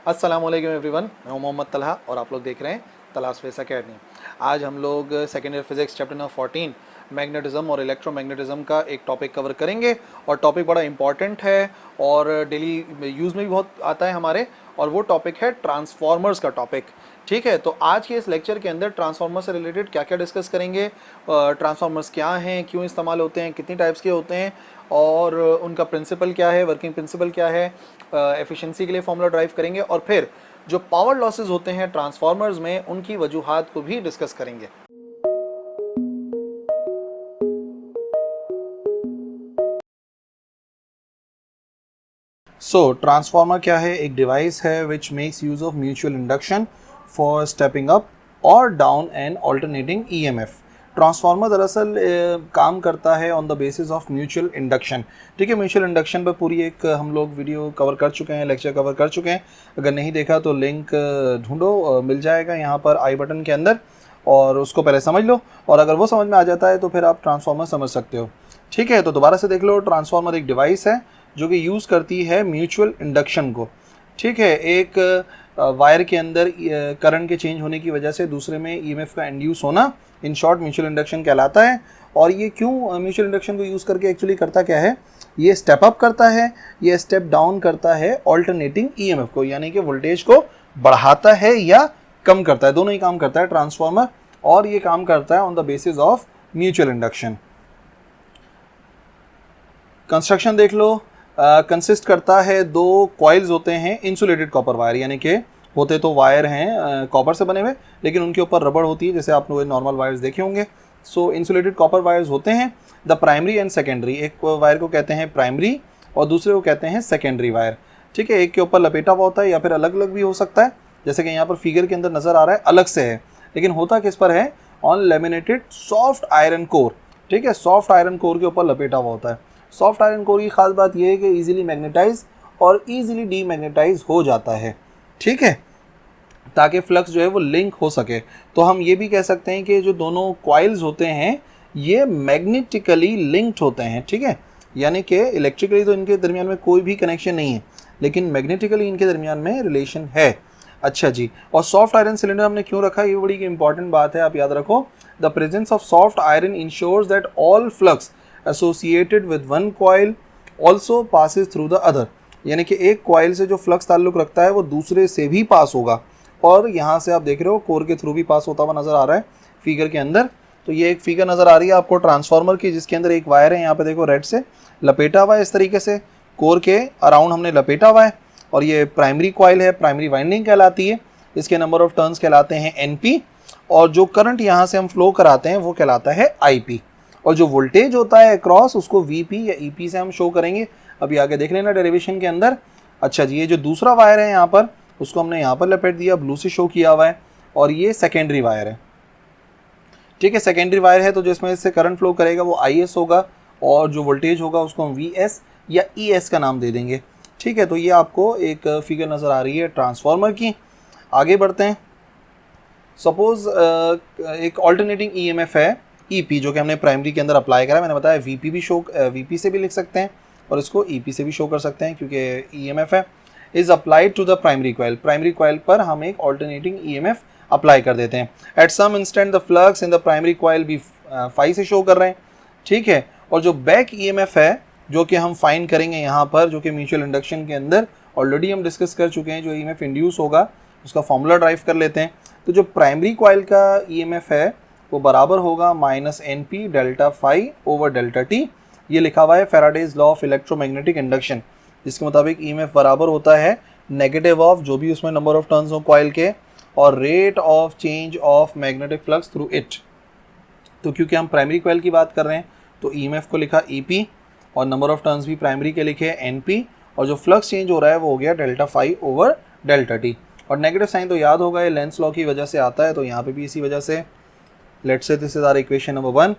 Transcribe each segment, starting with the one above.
अस्सलाम वालेकुम एवरीवन, मैं हूं मोहम्मद तलहा और आप लोग देख रहे हैं तलाश स्पेस एकेडमी। आज हम लोग second year physics chapter number 14 magnetism और इलेक्ट्रोमैग्नेटिज्म का एक टॉपिक कवर करेंगे और टॉपिक बड़ा इंपॉर्टेंट है और डेली यूज़ में भी बहुत आता है हमारे, और वो टॉपिक है ट्रांसफॉर्मर्स का टॉपिक। ठीक है, तो आज के इस लेक्चर के अंदर ट्रांसफार्मर से रिलेटेड क्या क्या डिस्कस करेंगे, ट्रांसफार्मर्स क्या हैं, क्यों इस्तेमाल होते हैं, कितनी टाइप्स के होते हैं और उनका प्रिंसिपल क्या है, वर्किंग प्रिंसिपल क्या है, एफिशिएंसी के लिए फॉर्मूला ड्राइव करेंगे और फिर जो पावर लॉसेस होते हैं ट्रांसफार्मर्स में उनकी वजूहात को भी डिस्कस करेंगे। ट्रांसफार्मर क्या है? एक डिवाइस है which makes use of mutual induction for stepping up और down and alternating EMF. Transformer दरअसल काम करता है on the basis of mutual induction. ठीक है, म्यूचुअल इंडक्शन पर पूरी एक हम लोग वीडियो कवर कर चुके हैं, लेक्चर कवर कर चुके हैं। अगर नहीं देखा तो लिंक ढूंढो, मिल जाएगा यहाँ पर आई बटन के अंदर, और उसको पहले समझ लो, और अगर वो समझ में आ जाता है तो फिर आप ट्रांसफार्मर समझ सकते हो। ठीक है, तो दोबारा से देख लो। ट्रांसफार्मर एक डिवाइस है जो कि यूज़ करती है म्यूचुअल इंडक्शन को। ठीक है, एक वायर के अंदर करंट के चेंज होने की वजह से दूसरे में ईएमएफ का इंड्यूस होना, इन शॉर्ट म्यूचुअल इंडक्शन कहलाता है। और ये क्यों म्यूचुअल इंडक्शन को यूज़ करके एक्चुअली करता क्या है? ये स्टेप अप करता है, ये स्टेप डाउन करता है ऑल्टरनेटिंग ईएमएफ को, यानी कि वोल्टेज को बढ़ाता है या कम करता है, दोनों ही काम करता है ट्रांसफार्मर। और ये काम करता है on the basis of mutual induction. Construction देख लो। कंसिस्ट करता है दो कॉइल्स होते हैं इंसुलेटेड कॉपर वायर, यानी कि होते तो वायर हैं कॉपर से बने हुए, लेकिन उनके ऊपर रबड़ होती है, जैसे आप लोग नॉर्मल वायर्स देखे होंगे। सो इंसुलेटेड कॉपर वायर्स होते हैं। द प्राइमरी एंड सेकेंडरी, एक वायर को कहते हैं प्राइमरी और दूसरे को कहते हैं सेकेंडरी वायर। ठीक है, एक के ऊपर लपेटा हुआ होता है या फिर अलग अलग भी हो सकता है, जैसे कि यहाँ पर फिगर के अंदर नजर आ रहा है अलग से है, लेकिन होता किस पर है? On laminated soft iron core. ठीक है, सॉफ्ट आयरन कोर के ऊपर लपेटा हुआ होता है। सॉफ्ट आयरन कोर की खास बात यह है कि इजीली मैग्नेटाइज और इजीली डीमैग्नेटाइज हो जाता है। ठीक है, ताकि फ्लक्स जो है वो लिंक हो सके। तो हम ये भी कह सकते हैं कि जो दोनों कॉइल्स होते हैं ये मैग्नेटिकली लिंक्ड होते हैं। ठीक है, यानी कि इलेक्ट्रिकली तो इनके दरमियान में कोई भी कनेक्शन नहीं है, लेकिन मैग्नेटिकली इनके दरमियान में रिलेशन है। अच्छा जी, और सॉफ्ट आयरन सिलेंडर हमने क्यों रखा, ये बड़ी इंपॉर्टेंट बात है, आप याद रखो। The presence of soft iron ensures that all flux associated with one coil also passes through the other, यानी कि एक कॉइल से जो फ्लक्स ताल्लुक रखता है वो दूसरे से भी पास होगा। और यहाँ से आप देख रहे हो कोर के थ्रू भी पास होता हुआ नजर आ रहा है फिगर के अंदर। तो ये एक फिगर नजर आ रही है आपको ट्रांसफार्मर की, जिसके अंदर एक वायर है, यहाँ पे देखो रेड से लपेटा हुआ है, इस तरीके से कोर के अराउंड हमने लपेटा हुआ है। और ये प्राइमरी कॉइल है, प्राइमरी वाइंडिंग कहलाती है, इसके नंबर ऑफ टर्न्स कहलाते हैं एनपी, और जो करंट यहाँ से हम फ्लो कराते हैं वो कहलाता है आईपी, और जो वोल्टेज होता है अक्रॉस उसको वीपी या ईपी से हम शो करेंगे। अभी आगे देख लेना डेरिवेशन के अंदर। अच्छा जी, ये जो दूसरा वायर है यहाँ पर उसको हमने यहाँ पर लपेट दिया, ब्लू से शो किया हुआ है, और ये सेकेंडरी वायर है। ठीक है, सेकेंडरी वायर है तो जो इसमें से करंट फ्लो करेगा वो IS होगा, और जो वोल्टेज होगा उसको हम VS या ES का नाम दे देंगे। ठीक है, तो ये आपको एक फिगर नज़र आ रही है ट्रांसफार्मर की। आगे बढ़ते हैं। सपोज एक ऑल्टरनेटिंग EMF है EP, जो कि हमने प्राइमरी के अंदर अप्लाई करा। मैंने बताया VP से भी लिख सकते हैं और इसको EP से भी शो कर सकते हैं, क्योंकि EMF है। Is applied to the primary coil, primary coil पर हम एक ऑल्टरनेटिंग EMF अप्लाई कर देते हैं। At some instant the flux in the primary coil भी फाई से शो कर रहे हैं। ठीक है, और जो बैक EMF है जो कि हम फाइंड करेंगे यहाँ पर, जो कि म्यूचुअल इंडक्शन के अंदर ऑलरेडी हम डिस्कस कर चुके हैं, जो EMF इंड्यूस होगा उसका फॉर्मूला ड्राइव कर लेते हैं। तो जो प्राइमरी कॉइल का EMF है वो बराबर होगा -NP delta phi over delta t. ये लिखा हुआ है Faraday's law of electromagnetic induction, जिसके मुताबिक EMF बराबर होता है नेगेटिव ऑफ जो भी उसमें नंबर ऑफ टर्न्स हो कॉइल के, और rate of change of magnetic flux through it. तो क्योंकि हम प्राइमरी कॉइल की बात कर रहे हैं तो EMF को लिखा EP, और नंबर ऑफ टर्न्स भी प्राइमरी के लिखे NP, और जो फ्लक्स चेंज हो रहा है वो हो गया delta phi over delta t. और नेगेटिव साइन तो याद होगा, ये लेंस लॉ की वजह से आता है, तो यहाँ पे भी इसी वजह से। Let's say this is our equation number 1।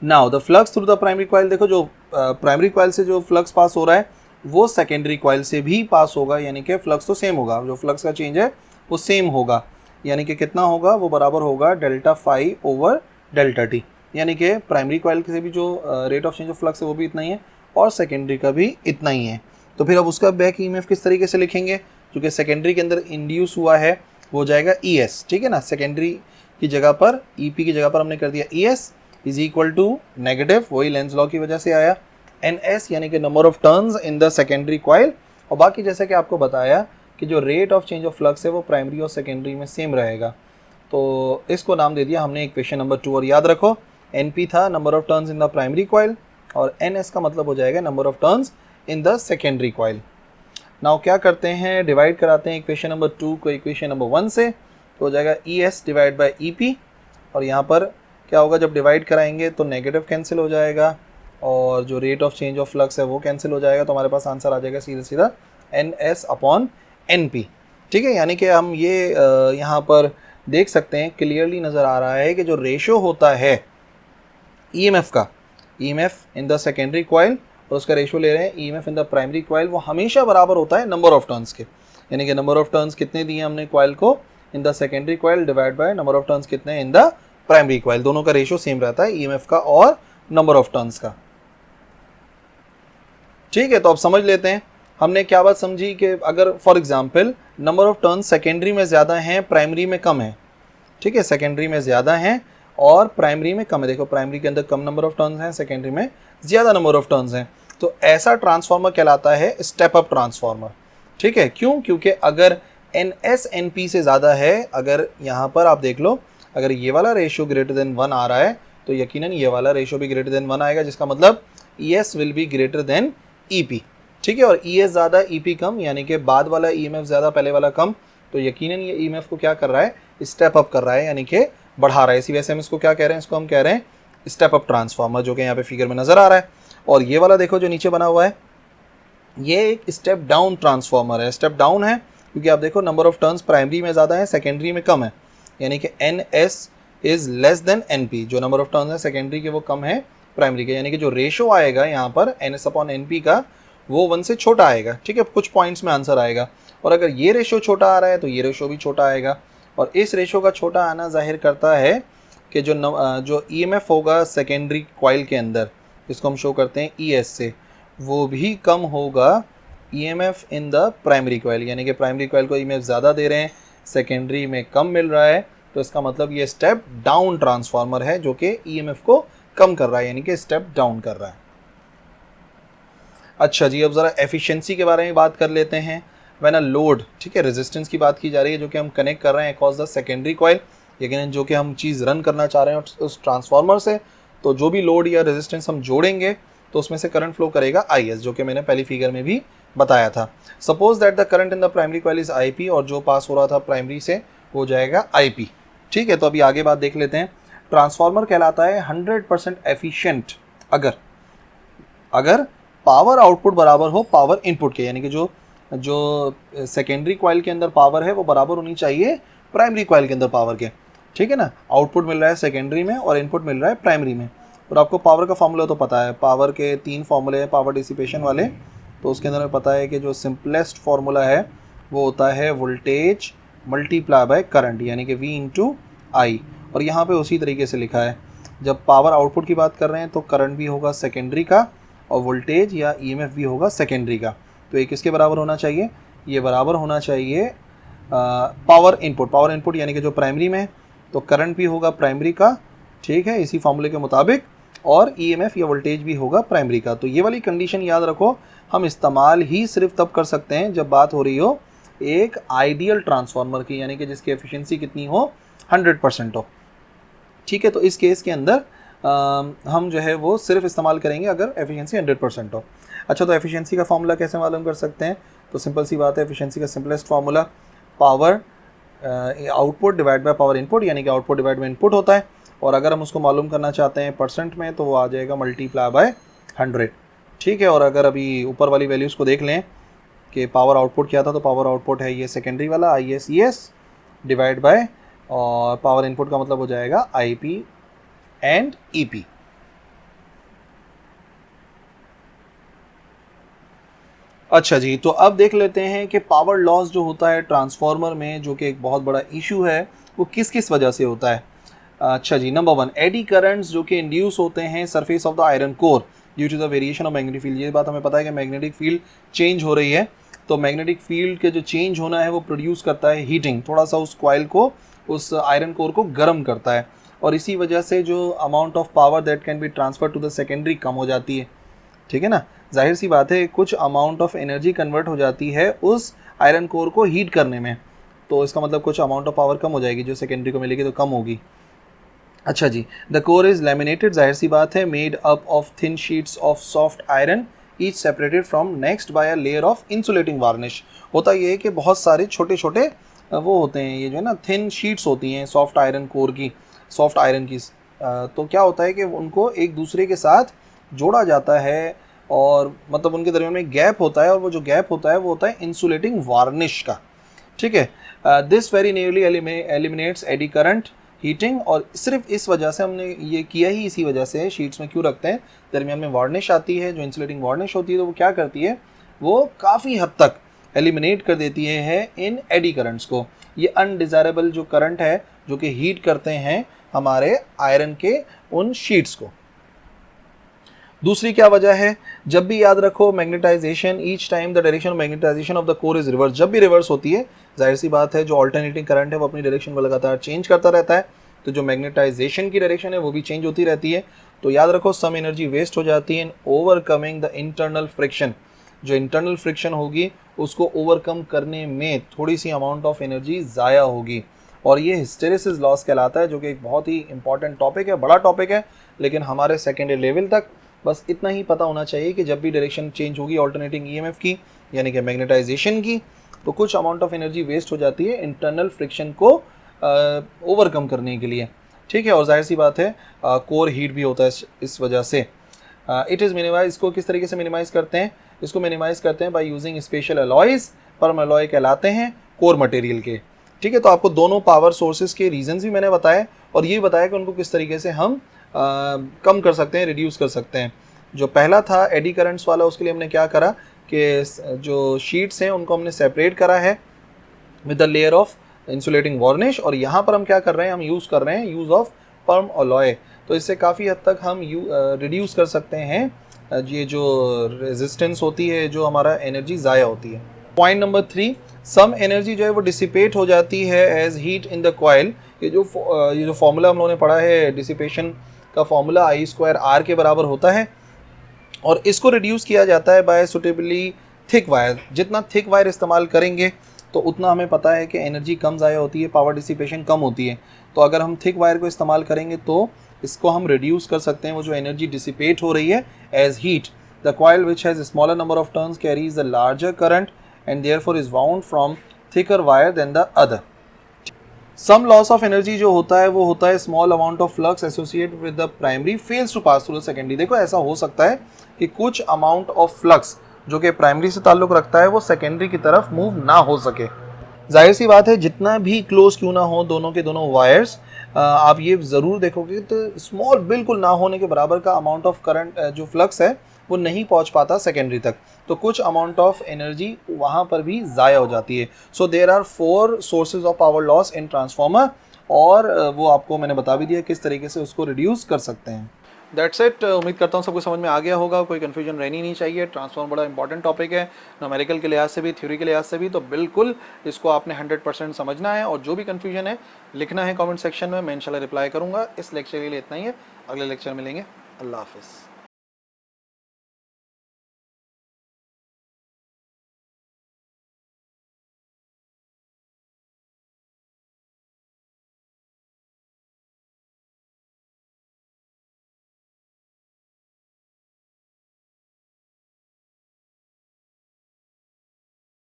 Now the flux through the primary coil, देखो जो प्राइमरी कॉइल से जो फ्लक्स पास हो रहा है वो सेकेंडरी कॉइल से भी पास होगा, यानी कि फ्लक्स तो सेम होगा, जो फ्लक्स का चेंज है वो सेम होगा, यानी कि कितना होगा, वो बराबर होगा delta phi over delta t. यानी कि प्राइमरी कॉइल से भी जो rate of change of flux है वो भी इतना ही है और सेकेंडरी का भी इतना ही है। तो फिर अब उसका बैक EMF किस तरीके से लिखेंगे, जो कि सेकेंडरी के अंदर इंड्यूस हुआ है वो हो जाएगा ES, ठीक है ना। सेकेंडरी की जगह पर EP की जगह पर हमने कर दिया ES is equal to negative, वही लेंज लॉ की वजह से आया, NS यानी कि number of turns in the secondary coil. और बाकी जैसे कि आपको बताया कि जो rate of change of flux है वो प्राइमरी और सेकेंडरी में सेम रहेगा, तो इसको नाम दे दिया हमने इक्वेशन नंबर 2। और याद रखो NP था number of turns in the primary coil और NS का मतलब हो जाएगा number of turns in the secondary coil. Now क्या करते हैं, डिवाइड कराते हैं इक्वेशन नंबर 2 को इक्वेशन नंबर 1 से, तो हो जाएगा ES डिवाइड बाई EP। और यहाँ पर क्या होगा, जब डिवाइड कराएंगे तो नेगेटिव कैंसिल हो जाएगा और जो rate of change of flux है वो कैंसिल हो जाएगा, तो हमारे पास आंसर आ जाएगा सीधा सीधा NS अपॉन NP, ठीक है। यानी कि हम ये यहाँ पर देख सकते हैं, क्लियरली नज़र आ रहा है कि जो रेशो होता है EMF का, EMF in the secondary coil और उसका रेशो ले रहे हैं EMF in the primary coil, वो हमेशा बराबर होता है नंबर ऑफ टर्न्स के। यानी कि नंबर ऑफ टर्न्स कितने दिए हमने कॉइल को इन the secondary coil divide by number of turns कितने इन द प्राइमरी कॉइल, दोनों का रेशो सेम रहता है EMF का और नंबर ऑफ टर्न्स का, ठीक है। तो अब समझ लेते हैं हमने क्या बात समझी कि अगर for example number of turns secondary में ज़्यादा हैं प्राइमरी में कम है, ठीक है, सेकेंडरी में ज़्यादा हैं और प्राइमरी में कम है। देखो प्राइमरी के अंदर कम नंबर ऑफ टर्न्स हैं, सेकेंडरी में ज़्यादा नंबर ऑफ टर्न्स हैं, तो ऐसा ट्रांसफार्मर कहलाता है स्टेप अप ट्रांसफार्मर, ठीक है। क्यों? क्योंकि अगर NS NP से ज़्यादा है, अगर यहाँ पर आप देख लो अगर ये वाला रेशो ग्रेटर देन 1 आ रहा है तो यकीनन ये वाला रेशो भी ग्रेटर देन 1 आएगा, जिसका मतलब ES will be greater than EP, ठीक है। और ES ज़्यादा EP कम, यानी कि बाद वाला EMF ज़्यादा पहले वाला कम, तो यकीनन ये EMF को क्या कर रहा है, स्टेप अप कर रहा है, यानी कि बढ़ा रहा है। इसी वजह से हम इसको क्या कह रहे हैं, इसको हम कह रहे हैं स्टेप अप ट्रांसफार्मर, जो कि यहाँ पे फिगर में नज़र आ रहा है। और ये वाला देखो जो नीचे बना हुआ है, ये एक स्टेप डाउन ट्रांसफार्मर है। स्टेप डाउन है क्योंकि आप देखो नंबर ऑफ टर्न्स प्राइमरी में ज़्यादा है, सेकेंडरी में कम है, यानी कि NS is less than NP, जो नंबर ऑफ टर्न्स है सेकेंडरी के वो कम है प्राइमरी के, यानी कि जो रेशो आएगा यहाँ पर NS अपॉन NP का वो 1 से छोटा आएगा, ठीक है। कुछ पॉइंट्स में आंसर आएगा, और अगर ये रेशो छोटा आ रहा है तो ये रेशो भी छोटा आएगा, और इस रेशो का छोटा आना जाहिर करता है कि जो EMF होगा सेकेंडरी कॉइल के अंदर, इसको हम शो करते हैं ES से, वो भी कम होगा EMF in the primary coil, यानी कि प्राइमरी कॉइल को EMF ज़्यादा दे रहे हैं, सेकेंडरी में कम मिल रहा है, तो इसका मतलब ये स्टेप डाउन ट्रांसफार्मर है जो कि EMF को कम कर रहा है, यानी कि स्टेप डाउन कर रहा है। अच्छा जी, अब ज़रा एफिशिएंसी के बारे में बात कर लेते हैं। व्हेन अ लोड, ठीक है, रेजिस्टेंस की बात की जा रही है जो कि हम कनेक्ट कर रहे हैं अक्रॉस द सेकेंडरी कॉइल, लेकिन जो कि हम चीज़ रन करना चाह रहे हैं उस ट्रांसफार्मर से, तो जो भी लोड या रेजिस्टेंस हम जोड़ेंगे तो उसमें से करंट फ्लो करेगा IS, जो कि मैंने पहली फिगर में भी बताया था। Suppose that the current in the primary coil is IP, और जो पास हो रहा था प्राइमरी से हो जाएगा IP, ठीक है। तो अभी आगे बात देख लेते हैं। ट्रांसफार्मर कहलाता है 100% एफिशिएंट अगर पावर आउटपुट बराबर हो पावर इनपुट के, यानी कि जो सेकेंडरी कॉइल के अंदर पावर है वो बराबर होनी चाहिए प्राइमरी कॉइल के अंदर पावर के, ठीक है ना। आउटपुट मिल रहा है सेकेंडरी में और इनपुट मिल रहा है प्राइमरी में। और आपको पावर का फॉर्मूला तो पता है, पावर के 3 फॉर्मूले हैं पावर डिसिपेशन वाले, तो उसके अंदर हमें पता है कि जो सिंपलेस्ट फार्मूला है वो होता है वोल्टेज मल्टीप्लाई बाय करंट, यानी कि V इंटू आई। और यहाँ पे उसी तरीके से लिखा है, जब पावर आउटपुट की बात कर रहे हैं तो करंट भी होगा सेकेंडरी का और वोल्टेज या EMF भी होगा सेकेंडरी का। तो ये किसके बराबर होना चाहिए, ये बराबर होना चाहिए पावर इनपुट यानी कि जो प्राइमरी में है, तो करंट भी होगा प्राइमरी का, ठीक है, इसी फॉर्मूले के मुताबिक, और EMF या वोल्टेज भी होगा प्राइमरी का। तो ये वाली कंडीशन याद रखो, हम इस्तेमाल ही सिर्फ तब कर सकते हैं जब बात हो रही हो एक आइडियल ट्रांसफार्मर की, यानी कि जिसकी एफिशिएंसी कितनी हो, 100% हो, ठीक है। तो इस केस के अंदर हम जो है वो सिर्फ इस्तेमाल करेंगे अगर एफिशिएंसी 100% हो। अच्छा, तो एफिशिएंसी का फॉर्मूला कैसे मालूम कर सकते हैं, तो सिंपल सी बात है, एफिशिएंसी का simplest formula power output divide by power input, यानी कि आउटपुट डिवाइड बाय इनपुट होता है, और अगर हम उसको मालूम करना चाहते हैं परसेंट में तो वो आ जाएगा मल्टीप्लाई बाय 100, ठीक है। और अगर अभी ऊपर वाली वैल्यूज़ को देख लें कि पावर आउटपुट क्या था, तो पावर आउटपुट है ये सेकेंडरी वाला IS डिवाइड बाय, और पावर इनपुट का मतलब हो जाएगा IP एंड EP। अच्छा जी, तो अब देख लेते हैं कि पावर लॉस जो होता है ट्रांसफार्मर में, जो कि एक बहुत बड़ा इशू है, वो किस किस वजह से होता है। अच्छा जी, नंबर 1, एडी करंट्स जो कि इंड्यूस होते हैं surface of the iron core due to the variation of magnetic field. ये बात हमें पता है कि मैग्नेटिक फील्ड चेंज हो रही है, तो मैग्नेटिक फील्ड के जो चेंज होना है वो प्रोड्यूस करता है हीटिंग, थोड़ा सा उस कॉइल को, उस आयरन कोर को गर्म करता है, और इसी वजह से जो amount of power that can be transfer to the secondary कम हो जाती है। ठीक है ना, जाहिर सी बात है कुछ अमाउंट ऑफ एनर्जी कन्वर्ट हो जाती है उस आयरन कोर को हीट करने में, तो इसका मतलब कुछ अमाउंट ऑफ पावर कम हो जाएगी, जो सेकेंडरी को मिलेगी तो कम होगी। अच्छा जी, द कोर इज लैमिनेटेड, जाहिर सी बात है, made up of thin sheets of soft iron each separated from next by a layer of insulating varnish. होता ये है कि बहुत सारे छोटे छोटे वो होते हैं, ये जो है ना थिन शीट्स होती हैं सॉफ्ट आयरन कोर की, सॉफ्ट आयरन की, तो क्या होता है कि उनको एक दूसरे के साथ जोड़ा जाता है, और मतलब उनके दरमियान में गैप होता है, और वो जो गैप होता है वो होता है इंसुलेटिंग वार्निश का। ठीक है, this very nearly eliminates eddy current heating, और सिर्फ इस वजह से हमने ये किया ही, इसी वजह से शीट्स में क्यों रखते हैं, दरमियान में वार्निश आती है, जो इंसुलेटिंग वार्निश होती है, तो वो क्या करती है, वो काफ़ी हद तक एलिमिनेट कर देती है इन एडी करंट्स को। ये अनडिज़ायरेबल जो करंट है जो कि हीट करते हैं हमारे आयरन के उन शीट्स को। दूसरी क्या वजह है, जब भी याद रखो magnetization, each time the direction of magnetization of the core is reverse, जब भी रिवर्स होती है जाहिर सी बात है जो ऑल्टरनेटिंग करंट है वो अपनी डायरेक्शन को लगातार चेंज करता रहता है, तो जो मैग्नेटाइजेशन की डायरेक्शन है वो भी चेंज होती रहती है। तो याद रखो सम एनर्जी वेस्ट हो जाती है in overcoming the internal friction, जो इंटरनल फ्रिक्शन होगी उसको ओवरकम करने में थोड़ी सी अमाउंट ऑफ एनर्जी ज़ाया होगी, और ये हिस्टेरेसिस लॉस कहलाता है, जो कि एक बहुत ही इंपॉर्टेंट टॉपिक है, बड़ा टॉपिक है, लेकिन हमारे सेकेंडरी लेवल तक बस इतना ही पता होना चाहिए कि जब भी डायरेक्शन चेंज होगी ऑल्टरनेटिंग ईएमएफ की, यानी कि मैग्नेटाइजेशन की, तो कुछ अमाउंट ऑफ एनर्जी वेस्ट हो जाती है इंटरनल फ्रिक्शन को ओवरकम करने के लिए। ठीक है, और जाहिर सी बात है कोर हीट भी होता है इस वजह से। इट इज़ मिनिमाइज, इसको किस तरीके से मिनिमाइज़ करते हैं, इसको मिनिमाइज़ करते हैं बाय यूजिंग स्पेशल अलॉयज़, परम अलॉय कहलाते हैं कोर मटेरियल के। ठीक है, तो आपको दोनों पावर सोर्सेज के रीजंस भी मैंने बताए, और ये बताया कि उनको किस तरीके से हम कम कर सकते हैं, रिड्यूस कर सकते हैं। जो पहला था एडी करंट्स वाला, उसके लिए हमने क्या करा कि जो शीट्स हैं उनको हमने सेपरेट करा है with the layer of insulating varnish, और यहाँ पर हम क्या कर रहे हैं, हम यूज़ कर रहे हैं यूज़ ऑफ परम अलॉय, तो इससे काफ़ी हद तक हम रिड्यूस कर सकते हैं ये जो रेजिस्टेंस होती है, जो हमारा एनर्जी ज़ाया होती है। पॉइंट नंबर 3, सम एनर्जी जो है वो डिसिपेट हो जाती है as heat in the coil. ये जो फॉर्मूला हम लोगों ने पढ़ा है डिसिपेशन का, फॉर्मूला I²R के बराबर होता है, और इसको रिड्यूस किया जाता है बाय सुटेबली थिक वायर। जितना थिक वायर इस्तेमाल करेंगे तो उतना हमें पता है कि एनर्जी कम ज़ाया होती है, पावर डिसिपेशन कम होती है, तो अगर हम थिक वायर को इस्तेमाल करेंगे तो इसको हम रिड्यूस कर सकते हैं, वो जो एनर्जी डिसिपेट हो रही है as heat. The coil which has smaller number of turns carries the larger current and therefore is bound from thicker wire than the other. Some loss of energy जो होता है वो होता है small amount of flux associated with the primary fails to pass through the secondary. देखो ऐसा हो सकता है कि कुछ अमाउंट ऑफ फ्लक्स जो कि प्राइमरी से ताल्लुक़ रखता है वो सेकेंडरी की तरफ मूव ना हो सके। जाहिर सी बात है जितना भी क्लोज क्यों ना हो दोनों के दोनों वायर्स, आप ये ज़रूर देखोगे तो स्मॉल बिल्कुल ना होने के बराबर का अमाउंट ऑफ करंट जो फ्लक्स है वो नहीं पहुंच पाता सेकेंडरी तक, तो कुछ अमाउंट ऑफ एनर्जी वहाँ पर भी ज़ाया हो जाती है। So there are 4 sources of power loss in transformer, और वो आपको मैंने बता भी दिया किस तरीके से उसको रिड्यूस कर सकते हैं। दैट्स इट, उम्मीद करता हूँ सबको समझ में आ गया होगा, कोई कन्फ्यूजन रहनी नहीं चाहिए। ट्रांसफॉर्मर बड़ा इंपॉर्टेंट टॉपिक है, न्यूमेरिकल के लिहाज से भी, थ्योरी के लिहाज से भी, तो बिल्कुल इसको आपने 100% समझना है, और जो भी कन्फ्यूजन है लिखना है कमेंट सेक्शन में, मैं इंशाल्लाह रिप्लाई करूँगा। इस लेक्चर के लिए इतना ही है, अगले लेक्चर में मिलेंगे। अल्लाह हाफिज़।